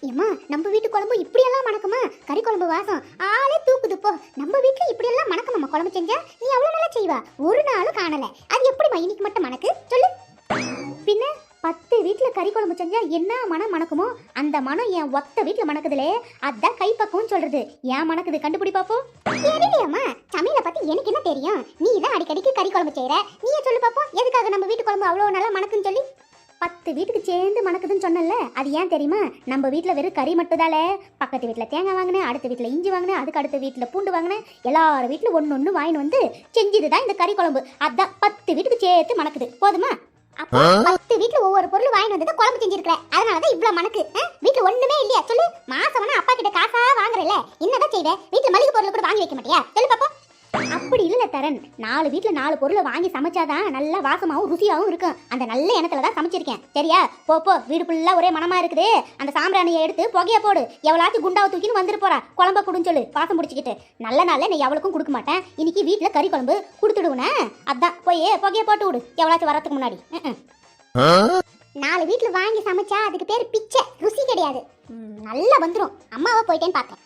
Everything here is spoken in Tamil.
ஏம்மா நம்ம வீட்டு குழம்பு இப்படியெல்லாம் மணக்குமா? கறி குழம்பு வாசம் ஆளே தூக்குது போ. நம்ம வீட்டுல இப்படியெல்லாம் மணக்குமா குழம்பு செஞ்சா? நீ அவ்வளவு நல்லா செய்வா, ஒரு நாளும் காணல. அது எப்படிமா இன்னைக்கு மட்டும் மணக்கு சொல்லு? பின்ன 10 வீட்டுல கறி குழம்பு செஞ்சா என்ன மனம் மணக்குமோ அந்த மனம் என் ஒத்த வீட்டுல மணக்குதுலே. அதான் கைப்பக்குவம் சொல்றது. ஏன் மணக்குது கண்டுபிடி பாப்போம். தெரியலையாம்மா, சமையலை பத்தி எனக்கு என்ன தெரியும்? நீ தான் அடிக்கடிக்கு கறி குழம்பு செய்யற. நீயே சொல்லு பாப்போம், எதுக்காக நம்ம வீட்டு குழம்பு அவ்வளவு நல்லா மணக்குன்னு சொல்லி? 10 வீட்டுக்கு சேர்ந்து மணக்குதுன்னு சொன்னல, அது ஏன் தெரியுமா? நம்ம வீட்டில் வெறும் கறி மட்டும்தால, பக்கத்து வீட்டில் தேங்காய் வாங்கினேன், அடுத்த வீட்டில் இஞ்சி வாங்கினேன், அதுக்கு அடுத்த வீட்டில் பூண்டு வாங்கினேன், எல்லார் வீட்டில் ஒன்று வாங்கின்னு வந்து செஞ்சதுதான் இந்த கறி குழம்பு. அதான் 10 வீட்டுக்கு சேர்த்து மணக்குது. போதுமா? அப்போ 10 வீட்டுல ஒவ்வொரு பொருள் வாங்கிட்டு வந்து குழம்பு செஞ்சிருக்கிற, அதனாலதான் இவ்வளவு மணக்கு. வீட்டுல ஒண்ணுமே இல்லையா சொல்லு? மாசம் அப்பா கிட்ட காசா வாங்குறல, என்னதான் செய்வே? வீட்டுல மளிகை பொருள் கூட வாங்கி வைக்க மாட்டியா சொல்லு பாப்போம். அப்படி இல்ல தரன், 4 வீட்டுல 4 பொருளை வாங்கி சமைச்சாதான் நல்லா வாசமாவும் ருசியாவும் இருக்கும். அந்த நல்ல எண்ணத்துல தான் சமைச்சிருக்கேன். சரியா? போ வீடு ஃபுல்லா ஒரே மனமா இருக்குது. அந்த சாம்பிராணியை எடுத்து புகைய போடு. எவ்வளாச்சும் குண்டாவை தூக்கின்னு வந்துட்டு போறா, குழம்ப குடுன்னு சொல்லு. வாசம் பிடிச்சிக்கிட்டு நல்ல நாள்ல நீ எவ்வளவுக்கும் கொடுக்க மாட்டேன். இன்னைக்கு வீட்டுல கறி குழம்பு கொடுத்துடுவேனே, அதான் போய் புகைய போட்டு விடு எவ்வளாச்சும் வரதுக்கு முன்னாடி. 4 வீட்டுல வாங்கி சமைச்சா அதுக்கு பேர் பிச்சை, ருசி கிடையாது. நல்லா வந்துடும். அம்மாவை போயிட்டேன்னு பார்த்தேன்.